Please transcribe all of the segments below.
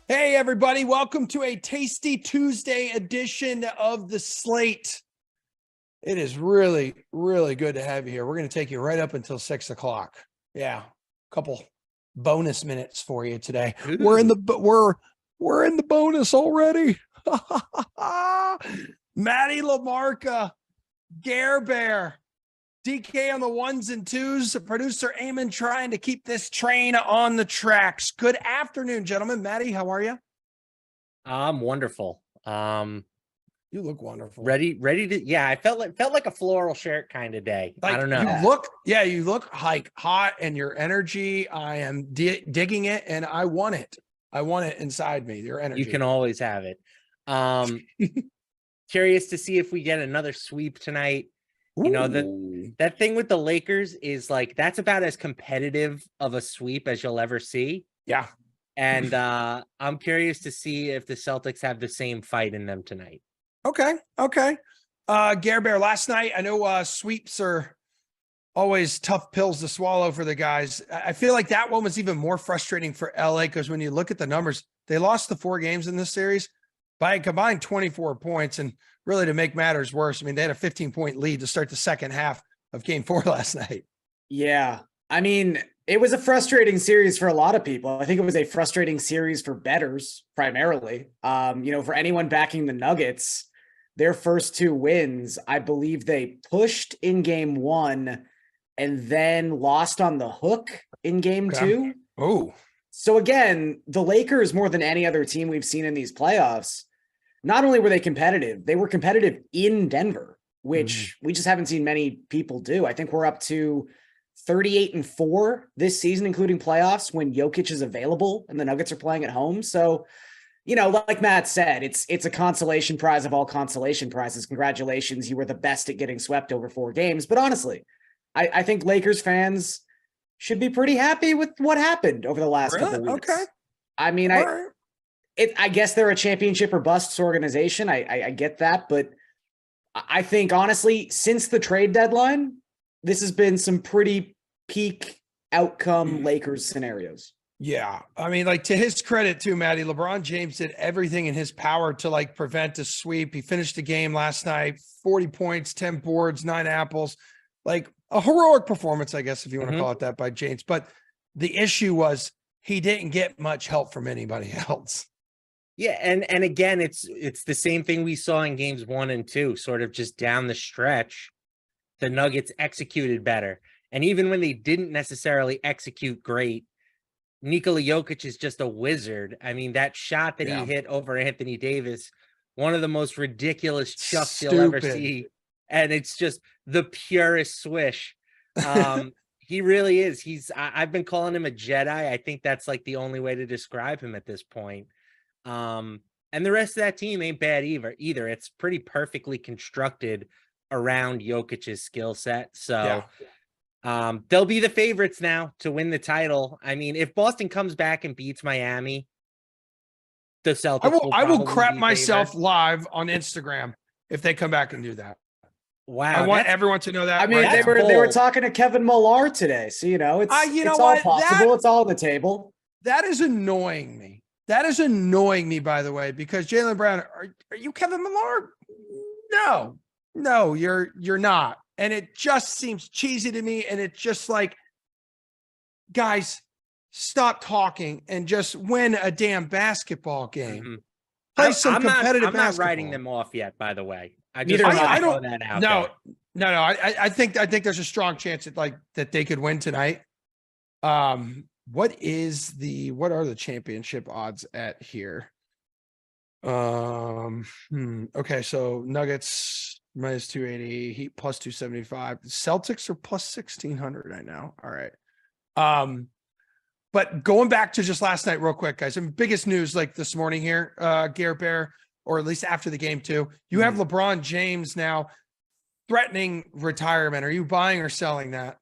Hey, everybody. Welcome to a tasty Tuesday edition of The Slate. It is really, really good to have you here. We're going to take you right up until 6 o'clock. Yeah, a couple bonus minutes for you today. Ooh. We're in the bonus already. Maddie LaMarca, Gare Bear, DK on the ones and twos, producer Eamon trying to keep this train on the tracks. Good afternoon, gentlemen. Maddie, how are you? I'm wonderful. You look wonderful. Ready to, yeah, I felt like a floral shirt kind of day. Like, I don't know. You look like hot, and your energy, I am digging it, and I want it. I want it inside me, your energy. You can always have it. Curious to see if we get another sweep tonight. Ooh. You know, that thing with the Lakers is like, that's about as competitive of a sweep as you'll ever see. Yeah. And I'm curious to see if the Celtics have the same fight in them tonight. Okay. Gare Bear, last night, I know sweeps are always tough pills to swallow for the guys. I feel like that one was even more frustrating for LA because when you look at the numbers, they lost the 4 games in this series by a combined 24 points. And really, to make matters worse, I mean, they had a 15-point lead to start the second half of game 4 last night. Yeah. I mean, it was a frustrating series for a lot of people. I think it was a frustrating series for bettors primarily. For anyone backing the Nuggets, their first 2 wins, I believe they pushed in game 1 and then lost on the hook in game 2. Oh. So again, the Lakers, more than any other team we've seen in these playoffs, not only were they were competitive in Denver, which we just haven't seen many people do. I think we're up to 38-4 this season, including playoffs, when Jokic is available and the Nuggets are playing at home. So, like Matt said, it's a consolation prize of all consolation prizes. Congratulations. You were the best at getting swept over 4 games. But honestly, I think Lakers fans should be pretty happy with what happened over the last couple of weeks. Okay. I mean, I guess they're a championship or busts organization. I get that. But I think, honestly, since the trade deadline, this has been some pretty peak outcome Lakers scenarios. Yeah. I mean, like, to his credit too, Maddie, LeBron James did everything in his power to prevent a sweep. He finished the game last night, 40 points, 10 boards, 9 apples, like a heroic performance, I guess, if you want to call it that, by James. But the issue was he didn't get much help from anybody else. Yeah, and again, it's the same thing we saw in games 1 and 2, sort of just down the stretch. The Nuggets executed better. And even when they didn't necessarily execute great, Nikola Jokic is just a wizard. I mean, that shot that he hit over Anthony Davis, one of the most ridiculous chucks you'll ever see. And it's just the purest swish. He really is. I've been calling him a Jedi. I think that's like the only way to describe him at this point. And the rest of that team ain't bad either. It's pretty perfectly constructed around Jokic's skill set. So they'll be the favorites now to win the title. I mean, if Boston comes back and beats Miami, the Celtics I will crap myself live on Instagram if they come back and do that. Wow. I want everyone to know that. I mean, they were talking to Kevin Millar today. So, it's all possible. It's all on the table. That is annoying me. That is annoying me, by the way, because Jaylen Brown, are you Kevin Millar? No, you're not. And it just seems cheesy to me. And it's just like, guys, stop talking and just win a damn basketball game. Play some competitive basketball. I'm not writing them off yet, by the way. I don't throw that out. No. I think there's a strong chance that they could win tonight. What are the championship odds at here? Okay, so Nuggets minus 280, Heat plus 275. Celtics are plus 1600 right now. All right. But going back to just last night real quick, guys, some biggest news this morning here, Gare Bear, or at least after the game too. You have LeBron James now threatening retirement. Are you buying or selling that?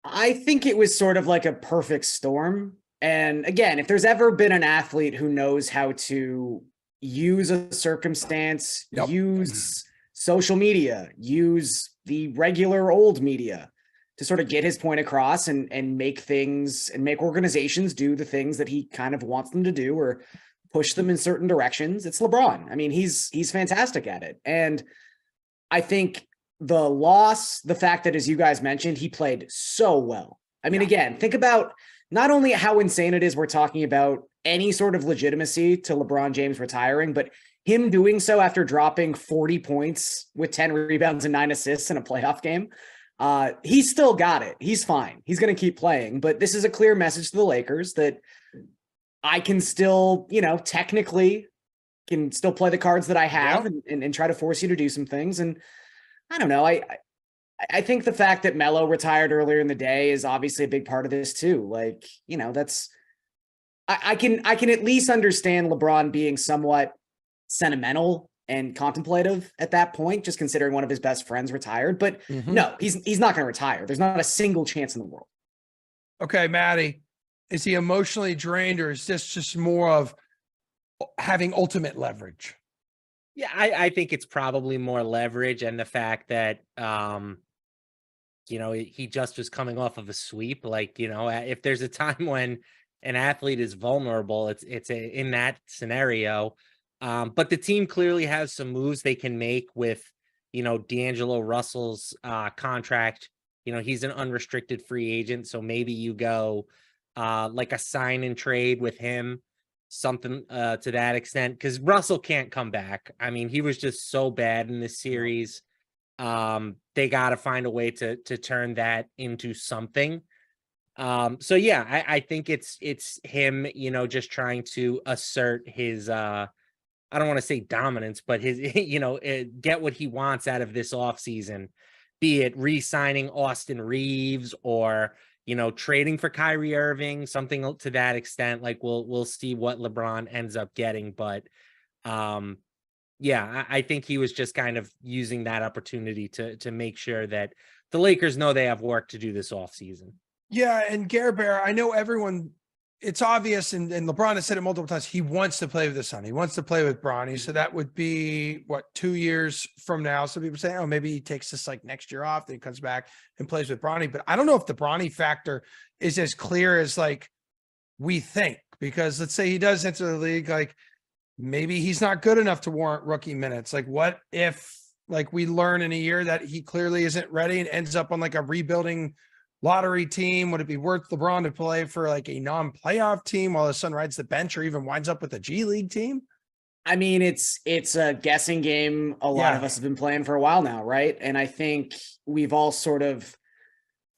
I think it was sort of like a perfect storm. And again, if there's ever been an athlete who knows how to use a circumstance, use social media, use the regular old media to sort of get his point across and make things and make organizations do the things that he kind of wants them to do, or push them in certain directions. It's LeBron. I mean, he's fantastic at it. And I think the loss, the fact that, as you guys mentioned, he played so well. I mean, again, think about not only how insane it is we're talking about any sort of legitimacy to LeBron James retiring, but him doing so after dropping 40 points with 10 rebounds and 9 assists in a playoff game. He's still got it. He's fine. He's going to keep playing, but this is a clear message to the Lakers that I can still, technically can still play the cards that I have and try to force you to do some things. And I don't know. I think the fact that Melo retired earlier in the day is obviously a big part of this too. Like, that's, I can at least understand LeBron being somewhat sentimental and contemplative at that point, just considering one of his best friends retired. But no, he's not going to retire. There's not a single chance in the world. Okay, Maddie, is he emotionally drained, or is this just more of having ultimate leverage? Yeah, I think it's probably more leverage, and the fact that he just was coming off of a sweep. Like, if there's a time when an athlete is vulnerable, it's in that scenario. But the team clearly has some moves they can make with, D'Angelo Russell's contract. He's an unrestricted free agent, so maybe you go like a sign and trade with him, something to that extent, because Russell can't come back. I mean, he was just so bad in this series. They got to find a way to turn that into something. So yeah, I think it's him, just trying to assert his I don't want to say dominance, but his, get what he wants out of this offseason, be it re-signing Austin Reeves or, trading for Kyrie Irving, something to that extent. Like we'll see what LeBron ends up getting. But yeah, I think he was just kind of using that opportunity to make sure that the Lakers know they have work to do this offseason. Yeah, and Gare Bear, I know everyone, it's obvious, and LeBron has said it multiple times, he wants to play with his son. He wants to play with Bronny. So that would be, 2 years from now? So people say, oh, maybe he takes this like next year off, then he comes back and plays with Bronny. But I don't know if the Bronny factor is as clear as like we think, because let's say he does enter the league, like maybe he's not good enough to warrant rookie minutes. Like what if like we learn in a year that he clearly isn't ready and ends up on like a rebuilding lottery team? Would it be worth LeBron to play for like a non-playoff team while his son rides the bench, or even winds up with a G League team? I mean, it's a guessing game a lot of us have been playing for a while now, right? And I think we've all sort of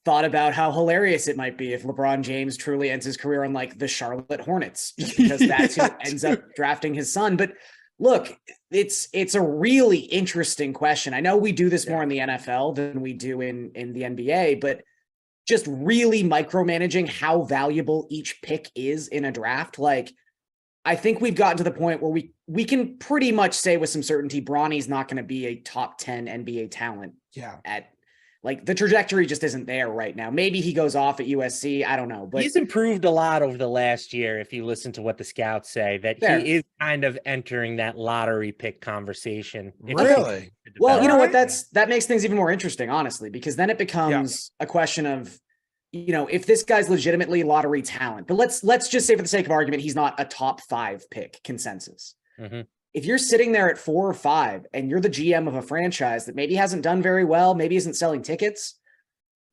thought about how hilarious it might be if LeBron James truly ends his career on like the Charlotte Hornets, just because that's who ends up drafting his son. But look, it's a really interesting question. I know we do this more in the NFL than we do in the NBA, but just really micromanaging how valuable each pick is in a draft. Like, I think we've gotten to the point where we can pretty much say with some certainty Bronny's not going to be a top 10 NBA talent. Yeah. At like the trajectory just isn't there right now. Maybe he goes off at USC. I don't know, but he's improved a lot over the last year. If you listen to what the scouts say, that he is kind of entering that lottery pick conversation. Really? Well, you know what? That makes things even more interesting, honestly, because then it becomes a question of, if this guy's legitimately lottery talent, but let's just say for the sake of argument, he's not a top 5 pick consensus. Mm-hmm. If you're sitting there at 4 or 5 and you're the GM of a franchise that maybe hasn't done very well, maybe isn't selling tickets,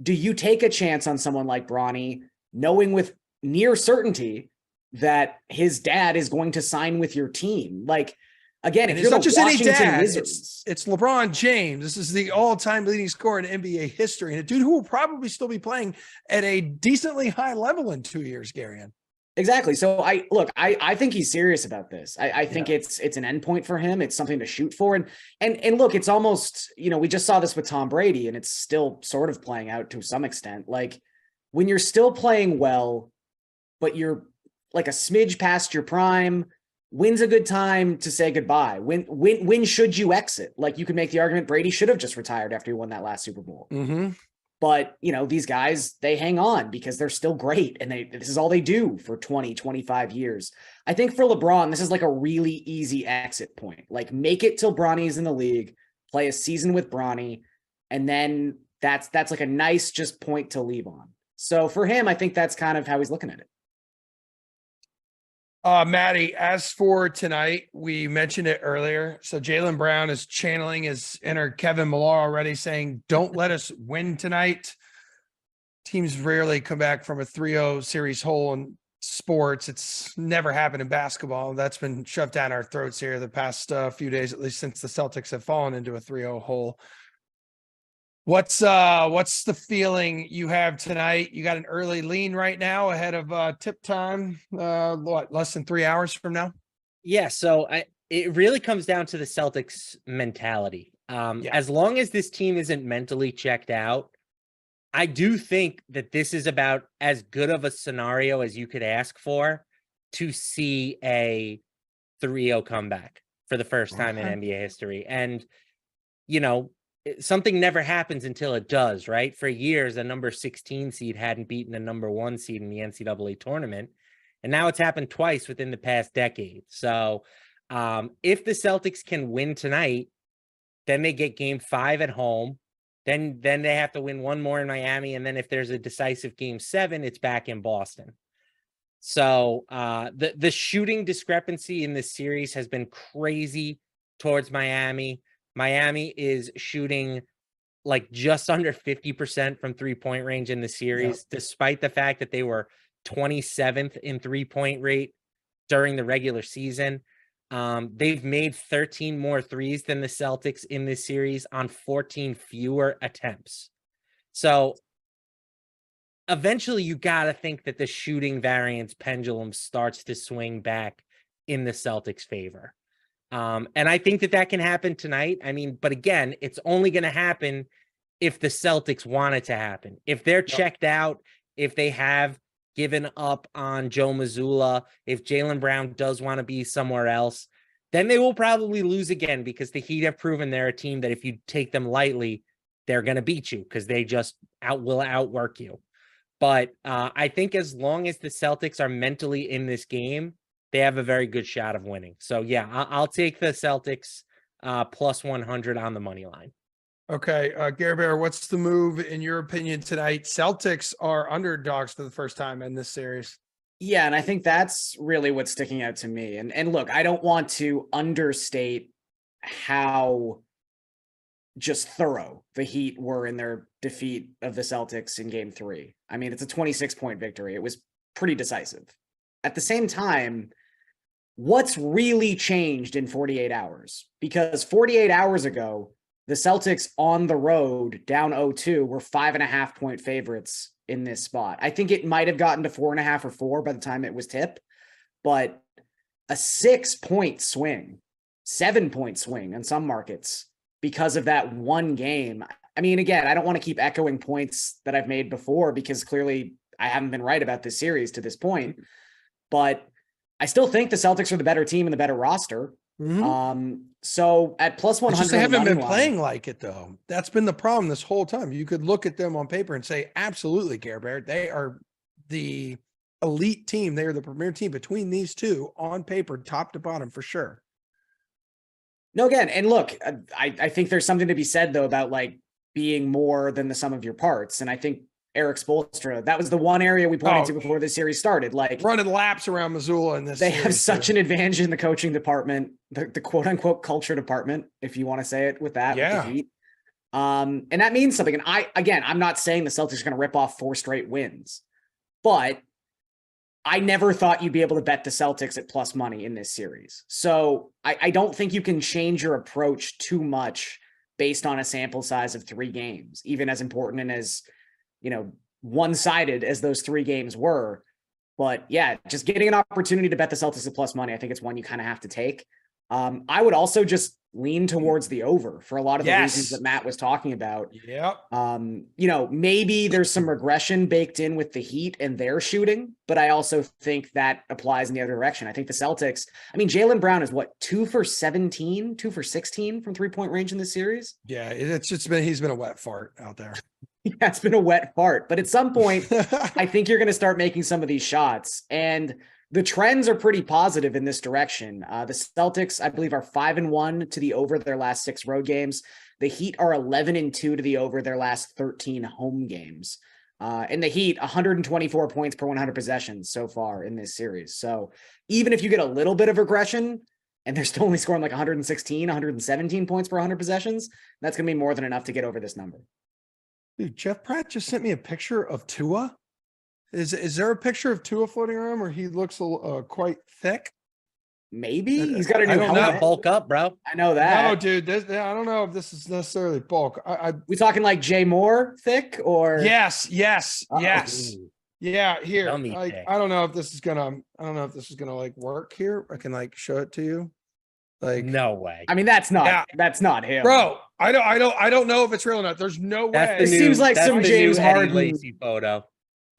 do you take a chance on someone like Bronny, knowing with near certainty that his dad is going to sign with your team? Like, again, if it's you're not the just Washington any dad, Wizards, it's LeBron James. This is the all-time leading scorer in NBA history, and a dude who will probably still be playing at a decently high level in 2 years, Garion. Exactly. So I think he's serious about this. I think it's an endpoint for him. It's something to shoot for. And look, it's almost, we just saw this with Tom Brady, and it's still sort of playing out to some extent. Like when you're still playing well, but you're like a smidge past your prime, when's a good time to say goodbye? When should you exit? Like you could make the argument Brady should have just retired after he won that last Super Bowl. Mm-hmm. But, these guys, they hang on because they're still great. And this is all they do for 20, 25 years. I think for LeBron, this is like a really easy exit point. Like make it till Bronny's in the league, play a season with Bronny. And then that's like a nice just point to leave on. So for him, I think that's kind of how he's looking at it. Maddie, as for tonight, we mentioned it earlier. So Jaylen Brown is channeling his inner Kevin Millar already, saying, don't let us win tonight. Teams rarely come back from a 3-0 series hole in sports. It's never happened in basketball. That's been shoved down our throats here the past few days, at least since the Celtics have fallen into a 3-0 hole. What's the feeling you have tonight? You got an early lean right now ahead of tip time. Less than 3 hours from now? Yeah, so it really comes down to the Celtics mentality. As long as this team isn't mentally checked out, I do think that this is about as good of a scenario as you could ask for to see a 3-0 comeback for the first time in NBA history. And, you know, something never happens until it does, right? For years, a number 16 seed hadn't beaten a number 1 seed in the NCAA tournament. And now it's happened twice within the past decade. So if the Celtics can win tonight, then they get game 5 at home. Then they have to win one more in Miami. And then if there's a decisive game 7, it's back in Boston. So the shooting discrepancy in this series has been crazy towards Miami. Miami is shooting like just under 50% from 3-point range in the series, despite the fact that they were 27th in 3-point rate during the regular season. They've made 13 more threes than the Celtics in this series on 14 fewer attempts. So eventually you got to think that the shooting variance pendulum starts to swing back in the Celtics' favor. And I think that can happen tonight. I mean, but again, it's only going to happen if the Celtics want it to happen. If they're checked out, if they have given up on Joe Mazzulla, if Jaylen Brown does want to be somewhere else, then they will probably lose again, because the Heat have proven they're a team that if you take them lightly, they're going to beat you because they just will outwork you. But I think as long as the Celtics are mentally in this game, they have a very good shot of winning. So yeah, I'll take the Celtics plus 100 on the money line. Okay, Gare Bear, what's the move in your opinion tonight? Celtics are underdogs for the first time in this series. Yeah, and I think that's really what's sticking out to me. And look, I don't want to understate how just thorough the Heat were in their defeat of the Celtics in game 3. I mean, it's a 26-point victory. It was pretty decisive. At the same time, what's really changed in 48 hours? Because 48 hours ago, the Celtics on the road down 0-2 were 5.5-point favorites in this spot. I think it might have gotten to 4.5 or 4 by the time it was tip, but a 6-point swing, 7-point swing in some markets because of that one game. I mean, again, I don't want to keep echoing points that I've made before because clearly I haven't been right about this series to this point, but I still think the Celtics are the better team and the better roster. So at plus 100, they haven't been playing like it though. That's been the problem this whole time. You could look at them on paper and say, absolutely, Gare Bear, they are the elite team. They are the premier team between these two on paper, top to bottom for sure. No, again, and look, I think there's something to be said though about like being more than the sum of your parts. And I think Eric Spoelstra, that was the one area we pointed to before this series started. Like running laps around Mazzulla in this. They have such an advantage in the coaching department, the quote unquote culture department, if you want to say it with that. Yeah. With the Heat. And that means something. And I'm not saying the Celtics are going to rip off 4 straight wins, but I never thought you'd be able to bet the Celtics at plus money in this series. So I don't think you can change your approach too much based on a sample size of 3 games, even as important and as, one-sided as those 3 games were. But yeah, just getting an opportunity to bet the Celtics at plus money, I think it's one you kind of have to take. I would also just lean towards the over for a lot of the reasons that Matt was talking about. Yep. Maybe there's some regression baked in with the Heat and their shooting, but I also think that applies in the other direction. I think the Celtics, Jaylen Brown is 2 for 17, 2 for 16 from 3-point range in this series. Yeah, he's been a wet fart out there. Yeah, it's been a wet fart, but at some point, I think you're going to start making some of these shots, and the trends are pretty positive in this direction. The Celtics, I believe, are 5-1 to the over their last 6 road games. The Heat are 11-2 to the over their last 13 home games. In the Heat, 124 points per 100 possessions so far in this series. So even if you get a little bit of regression and they're still only scoring like 116, 117 points per 100 possessions, that's going to be more than enough to get over this number. Dude, Jeff Pratt just sent me a picture of Tua. Is there a picture of Tua floating around where he looks quite thick? Maybe he's got a I new don't know. helmet. Bulk up, bro. I know that. No, dude. I don't know if this is necessarily bulk. We talking like Jay Moore thick or Yes. Ooh, Yeah, here. Dummy Like, thick. I don't know if this is gonna like work here. I can like show it to you. Like, no way. I mean, that's not him. bro, I don't know if it's real or not. There's no That's way. the It new, seems like that's some the James new Eddie Harden- Lacy photo.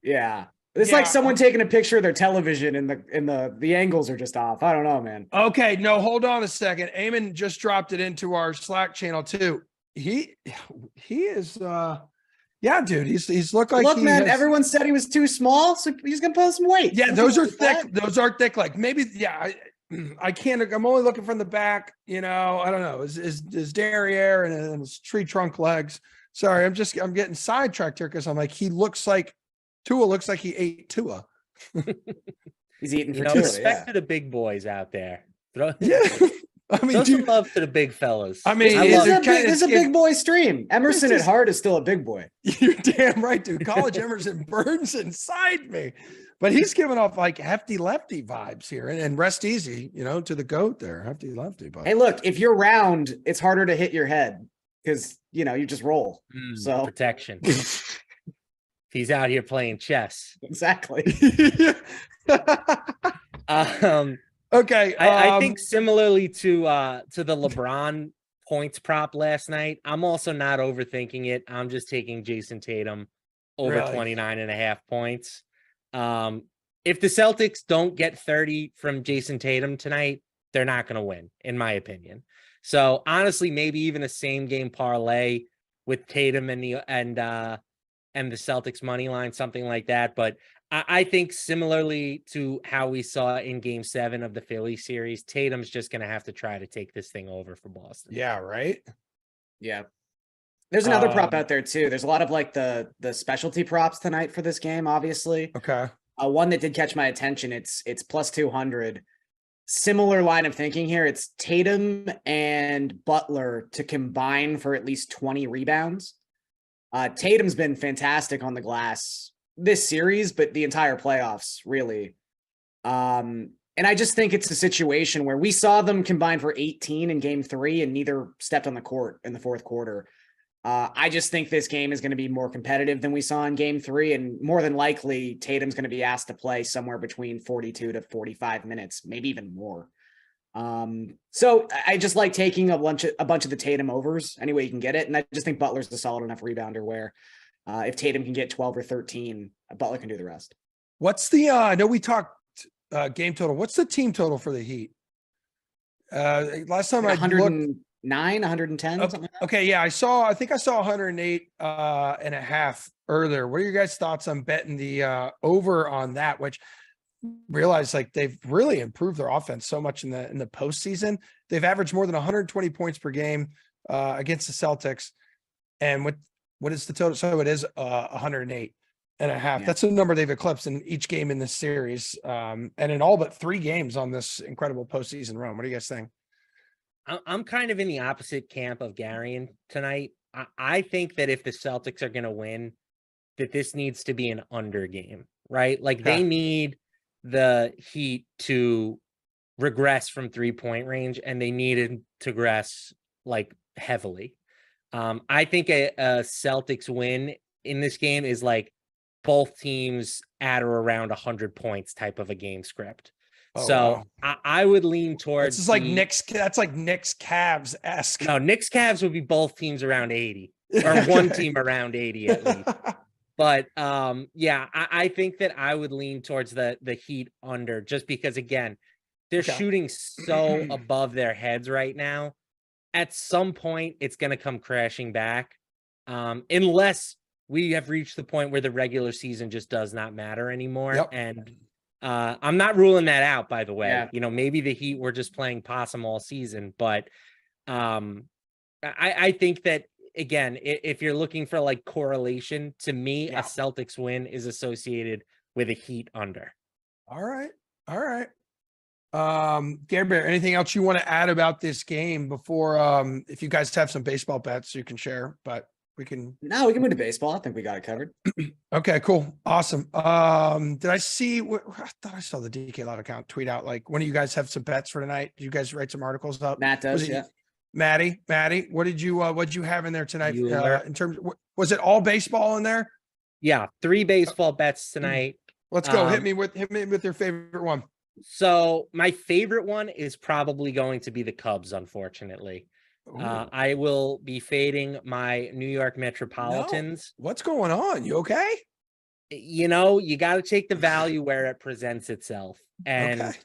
Yeah. It's Yeah. like someone taking a picture of their television and the angles are just off. I don't know, man. Okay, no, hold on a second. Eamon just dropped it into our Slack channel too. He is yeah, dude. He's looked like Look, he man, has- everyone said he was too small, so he's gonna put on some weight. Yeah, Something those are like that. thick. Those are thick. Like maybe, yeah. I can't. I'm only looking from the back. You know, I don't know. Is derriere and his tree trunk legs? Sorry, I'm getting sidetracked here because I'm like Tua looks like he ate Tua. He's eating You for know, two. respect Yeah. to the big boys out there. Throw, Yeah, I mean, throw some dude. love to the big fellas. I mean, I is love it- This is a big boy stream. Emerson at just- heart is still a big boy. You're damn right, dude. College Emerson burns inside me, but he's giving off like hefty lefty vibes here, and rest easy, you know, to the goat there, hefty lefty. But Hey, look, if you're round, it's harder to hit your head because you just roll. So protection. He's out here playing chess. exactly. Okay, I think similarly to the LeBron points prop last night, I'm also not overthinking it. I'm just taking Jason Tatum over Really? 29.5 points. If the Celtics don't get 30 from Jason Tatum tonight, they're not going to win, in my opinion. So honestly, maybe even a same game parlay with Tatum and the Celtics money line, something like that. But I think similarly to how we saw in Game 7 of the Philly series, Tatum's just going to have to try to take this thing over for Boston. yeah, right. Yeah. There's another prop Um, out there too. There's a lot of like the specialty props tonight for this game, obviously. Okay. One that did catch my attention. It's plus 200. Similar line of thinking here. It's Tatum and Butler to combine for at least 20 rebounds. Tatum's been fantastic on the glass this series, but the entire playoffs, really. And I just think it's a situation where we saw them combine for 18 in Game 3, and neither stepped on the court in the fourth quarter. I just think this game is going to be more competitive than we saw in Game 3, and more than likely, Tatum's going to be asked to play somewhere between 42 to 45 minutes, maybe even more. So I just like taking a bunch of the Tatum overs any way you can get it, and I just think Butler's a solid enough rebounder where if Tatum can get 12 or 13, Butler can do the rest. What's the? I know we talked game total. What's the team total for the Heat? Last time I looked. 109, 110, something like that. Okay, yeah, I think I saw 108 and a half earlier. What are your guys' thoughts on betting the over on that? Which realize like they've really improved their offense so much in the postseason. They've averaged more than 120 points per game against the Celtics. And what is the total? So it is 108 and a half. Yeah. That's a number they've eclipsed in each game in this series. And in all but 3 games on this incredible postseason run. What do you guys think? I'm kind of in the opposite camp of Garion tonight. I think that if the Celtics are going to win, that this needs to be an under game, right? Like they need the Heat to regress from 3-point range, and they needed to regress like heavily. I think a Celtics win in this game is like both teams at or around 100 points type of a game script. Oh, So wow. I would lean towards. This is like Knicks. That's like Knicks Cavs esque. No, Knicks Cavs would be both teams around 80 or one team around 80 at least. But yeah, I think that I would lean towards the Heat under, just because again, they're shooting so above their heads right now. At some point, it's going to come crashing back, unless we have reached the point where the regular season just does not matter anymore. Yep. And I'm not ruling that out, by the way. Yeah. You know, maybe the Heat were just playing possum all season, but I think that again, if you're looking for like correlation, to me, Yeah. a Celtics win is associated with a Heat under. All right. All right. Gabriel, anything else you want to add about this game before, if you guys have some baseball bets you can share, but we can. No, we can move to baseball. I think we got it covered. Okay, cool. Awesome. Did I see I thought I saw the DK Lot account tweet out, like, when do you guys have some bets for tonight? Did you guys write some articles up? Matt Was does, it yeah. Maddie, what'd you have in there tonight? Bueller. In terms of, was it all baseball in there? Yeah, 3 baseball bets tonight. Let's go. Hit Um, me with your favorite one. So my favorite one is probably going to be the Cubs, unfortunately. Ooh. I will be fading my New York Metropolitans. What's going on? You okay? You know, you got to take the value where it presents itself. And Okay.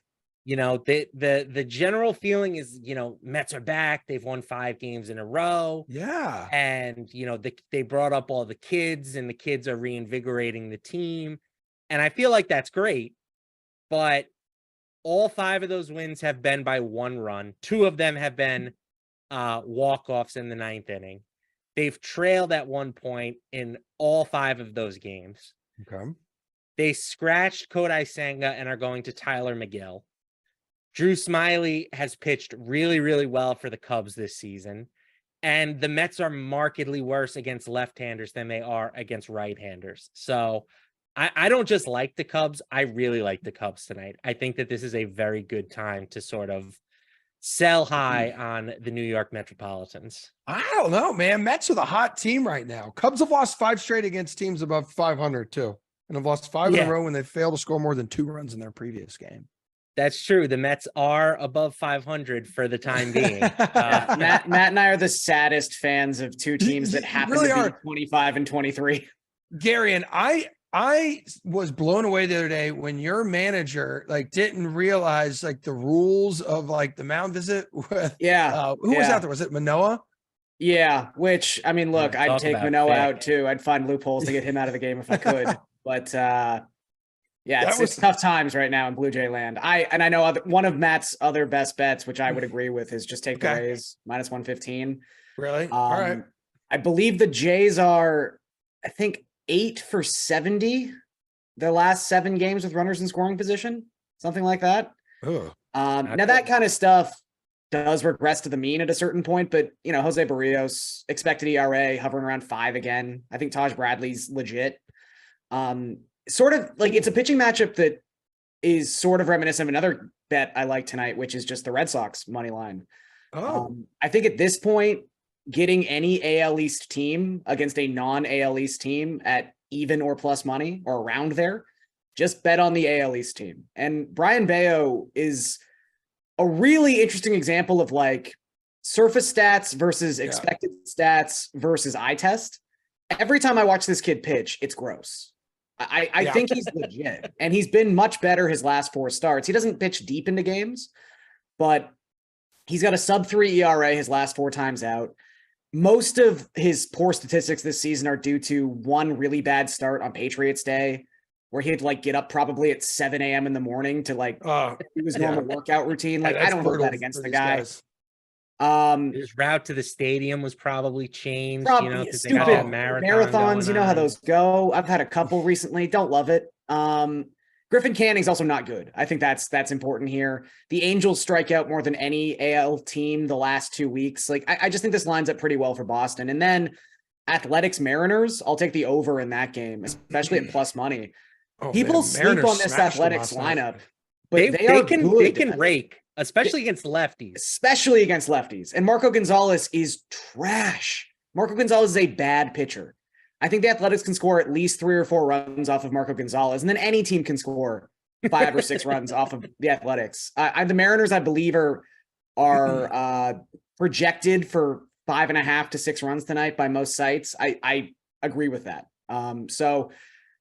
you know, the general feeling is, you know, Mets are back. They've won 5 games in a row. Yeah. And, you know, they brought up all the kids, and the kids are reinvigorating the team. And I feel like that's great. But all 5 of those wins have been by 1 run. 2 of them have been walk-offs in the 9th inning. They've trailed at 1 point in all 5 of those games. Okay. They scratched Kodai Senga and are going to Tyler McGill. Drew Smiley has pitched really, really well for the Cubs this season. And the Mets are markedly worse against left-handers than they are against right-handers. So I don't just like the Cubs. I really like the Cubs tonight. I think that this is a very good time to sort of sell high on the New York Metropolitans. I don't know, man. Mets are the hot team right now. Cubs have lost 5 straight against teams above 500 too, and have lost 5 in a row when they failed to score more than 2 runs in their previous game. That's true. The Mets are above 500 for the time being. Matt and I are the saddest fans of 2 teams that happen really to be are. 25 and 23. Gary, and I was blown away the other day when your manager like didn't realize like the rules of like the mound visit with Yeah. who was out there? Was it Manoah? Yeah, which I mean, look, I'd Talk take about Manoah thick. out too. I'd find loopholes to get him out of the game if I could. But yeah, That it's was- tough times right now in Blue Jay land. I know one of Matt's other best bets, which I would agree with, is just take the Okay. Rays minus 115. Really? All right. I believe the Jays are, I think, 8 for 70 their last 7 games with runners in scoring position, something like that. Ugh. Now that kind of stuff does regress to the mean at a certain point, but you know, Jose Barrios expected ERA hovering around 5 again. I think Taj Bradley's legit. Sort of like it's a pitching matchup that is sort of reminiscent of another bet I like tonight, which is just the Red Sox money line. Oh, I think at this point, getting any AL East team against a non-AL East team at even or plus money or around there, just bet on the AL East team. And Brian Bayo is a really interesting example of like surface stats versus expected stats versus eye test. Every time I watch this kid pitch, it's gross. I think he's legit, and he's been much better his last 4 starts. He doesn't pitch deep into games, but he's got a sub-3 ERA his last 4 times out. Most of his poor statistics this season are due to one really bad start on Patriots Day, where he had to like get up probably at 7 a.m. in the morning to like do his normal workout routine. Like I don't hold that against the guy. His route to the stadium was probably changed, Probably you know, because they stupid got that marathon marathons. You know how going on. those go. I've had a couple recently. Don't love it. Griffin Canning's also not good. I think that's important here. The Angels strike out more than any AL team the last 2 weeks. Like I just think this lines up pretty well for Boston. And then Athletics Mariners, I'll take the over in that game, especially at plus money. People sleep on this Athletics lineup, but they can rake, especially against lefties. Especially against lefties. And Marco Gonzalez is trash. Marco Gonzalez is a bad pitcher. I think the Athletics can score at least 3 or 4 runs off of Marco Gonzalez, and then any team can score 5 or 6 runs off of the Athletics. The Mariners, I believe, are projected for 5.5 to 6 runs tonight by most sites. I agree with that. So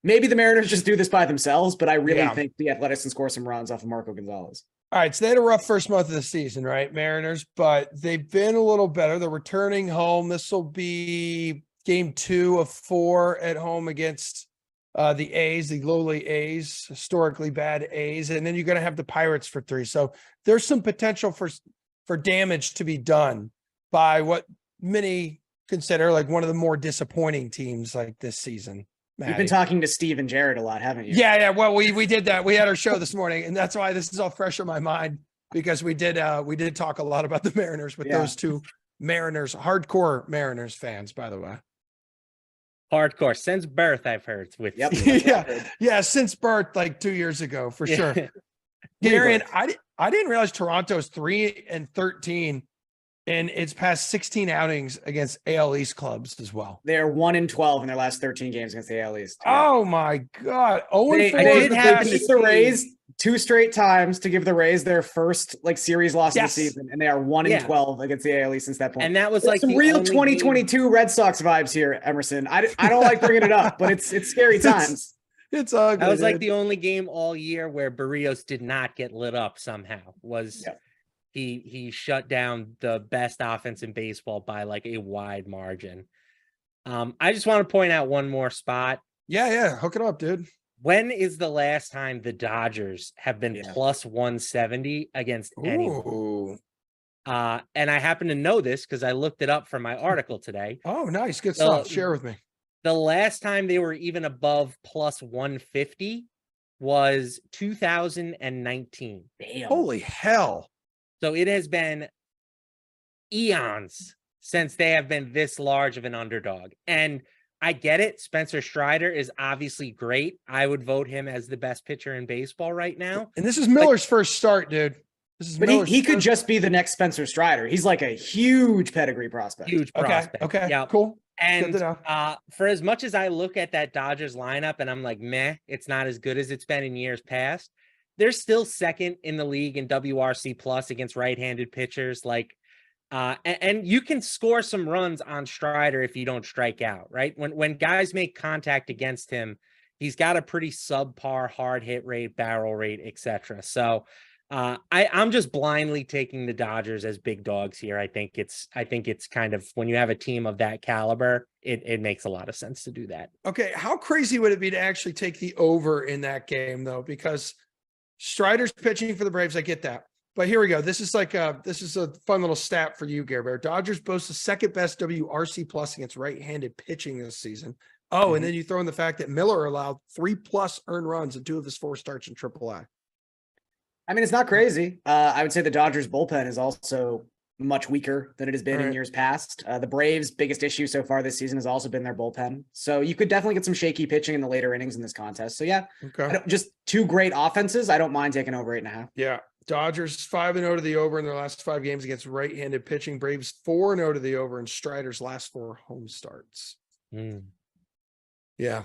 maybe the Mariners just do this by themselves, but I really think the Athletics can score some runs off of Marco Gonzalez. All right, so they had a rough first month of the season, right, Mariners? But they've been a little better. They're returning home. This will be game 2 of 4 at home against the A's, the lowly A's, historically bad A's, and then you're going to have the Pirates for 3. So there's some potential for damage to be done by what many consider like one of the more disappointing teams like this season. You've been Maddie. talking to Steve and Jared a lot, haven't you? Yeah. Well, we did that. We had our show this morning, and that's why this is all fresh in my mind because we did talk a lot about the Mariners with those two Mariners, hardcore Mariners fans, by the way. Hardcore since birth, I've heard with Yep. Steve. Yeah, since birth, like 2 years ago, for sure. Gary, and I didn't realize Toronto's 3-13 in its past 16 outings against AL East clubs as well. They're 1-12 in their last 13 games against the AL East. Oh my God. They They beat the Rays 2 straight times to give the Rays their first like series loss of the season, and they are 1-12 against the AL East since that point. And that was There's like some real 2022 Red Sox vibes here, Emerson. I don't like bringing it up, but it's scary times. It's ugly. That was like the only game all year where Barrios did not get lit up somehow. He shut down the best offense in baseball by like a wide margin. I just want to point out one more spot. Yeah. Hook it up, dude. When is the last time the Dodgers have been plus 170 against anyone? And I happen to know this because I looked it up for my article today. Oh, nice. Good stuff. Share with me. The last time they were even above plus 150 was 2019. Damn. Holy hell. So it has been eons since they have been this large of an underdog. And I get it. Spencer Strider is obviously great. I would vote him as the best pitcher in baseball right now. And this is Miller's first start, dude. This is But he could just be the next Spencer Strider. He's like a huge pedigree prospect. Huge prospect. Okay. Yeah. Cool. And for as much as I look at that Dodgers lineup and I'm like, meh, it's not as good as it's been in years past. They're still second in the league in WRC plus against right-handed pitchers. Like, and you can score some runs on Strider if you don't strike out, right? When guys make contact against him, he's got a pretty subpar hard hit rate, barrel rate, etc. So I'm just blindly taking the Dodgers as big dogs here. I think it's kind of, when you have a team of that caliber, it makes a lot of sense to do that. Okay. How crazy would it be to actually take the over in that game though? Because Strider's pitching for the Braves. I get that. But here we go. This is a fun little stat for you, Gary Bear. Dodgers boast the second best WRC plus against right-handed pitching this season. Oh, and then you throw in the fact that Miller allowed 3+ earned runs in 2 of his 4 starts in AAA. I mean, it's not crazy. I would say the Dodgers bullpen is also much weaker than it has been in years past. The Braves' biggest issue so far this season has also been their bullpen. So you could definitely get some shaky pitching in the later innings in this contest. So yeah, just 2 great offenses. I don't mind taking over 8.5. Yeah. Dodgers 5-0 to the over in their last 5 games against right-handed pitching. Braves 4-0 to the over in Strider's last 4 home starts. Yeah.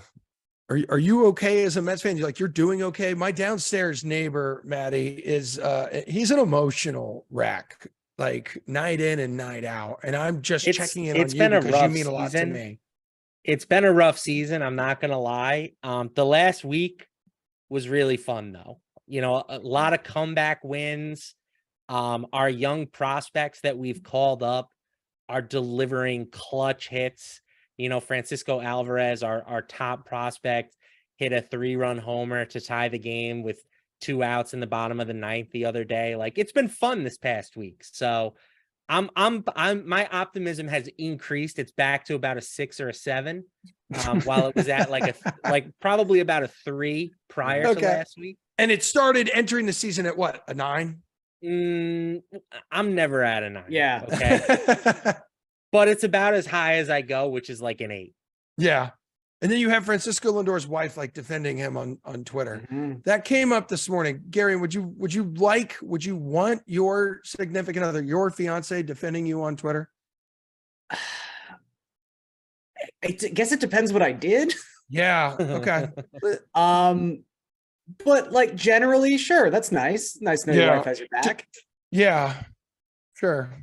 Are you okay as a Mets fan? You're doing okay? My downstairs neighbor, Maddie, is he's an emotional wreck, like night in and night out. And I'm just checking in on you because you mean a lot to me. It's been a rough season. I'm not going to lie. The last week was really fun though. You know, a lot of comeback wins. Our young prospects that we've called up are delivering clutch hits. You know, Francisco Alvarez, our top prospect, hit a 3-run homer to tie the game with 2 outs in the bottom of the 9th the other day. Like, it's been fun this past week. So my optimism has increased. It's back to about a 6 or a 7, while it was at probably about a 3 prior to last week. And it started entering the season at what, a 9? I'm never at a 9. Yeah. Okay. But it's about as high as I go, which is like an 8. Yeah. And then you have Francisco Lindor's wife, defending him on Twitter. That came up this morning. Gary, would you want your significant other, your fiance, defending you on Twitter? I guess it depends what I did. Yeah. Okay. But generally, sure. That's nice. Nice to know your wife has your back. Yeah, sure.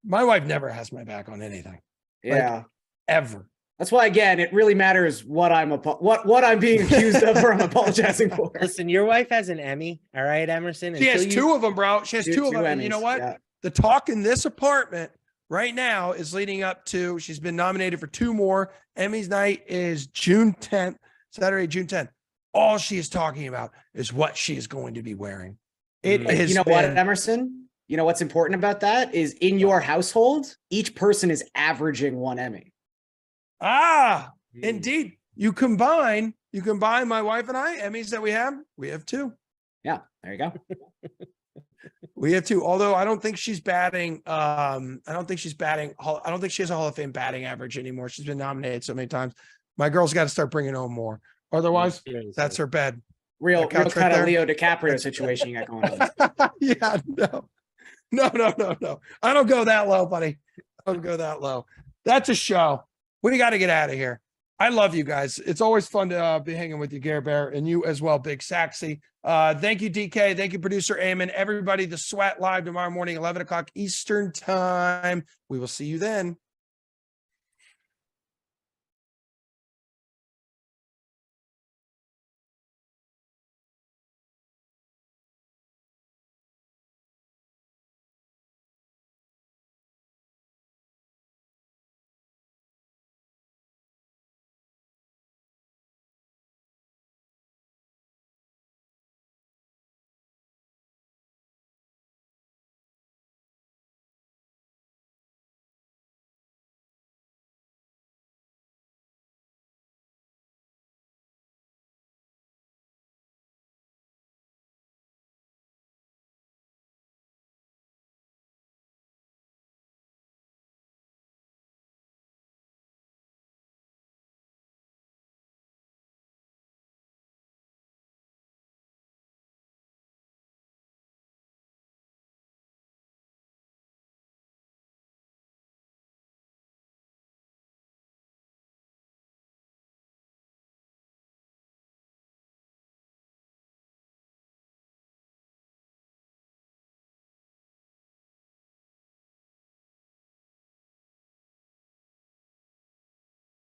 My wife never has my back on anything. Yeah. Ever. That's why, again, it really matters what I'm being accused of or I'm apologizing for. Listen, your wife has an Emmy, all right, Emerson? She has 2 of them, bro. She has 2 of them. And you know what? Yeah. The talk in this apartment right now is leading up to, she's been nominated for 2 more. Emmy's night is June 10th, Saturday, June 10th. All she is talking about is what she is going to be wearing. It is. You know what, Emerson? You know what's important about that is in your household, each person is averaging 1 Emmy. Ah, indeed. You combine my wife and I, Emmys that we have 2. Yeah, there you go. We have 2. Although I don't think she's batting. I don't think she has a Hall of Fame batting average anymore. She's been nominated so many times. My girl's got to start bringing home more. Otherwise, that's her bed. Real couch right kind of there. Leo DiCaprio situation you got going on. Yeah, no. I don't go that low, buddy. I don't go that low. That's a show. We got to get out of here. I love you guys. It's always fun to be hanging with you, Gare Bear, and you as well, Big Saxy. Thank you, DK. Thank you, producer Eamon. Everybody, The Sweat live tomorrow morning, 11 o'clock Eastern time. We will see you then.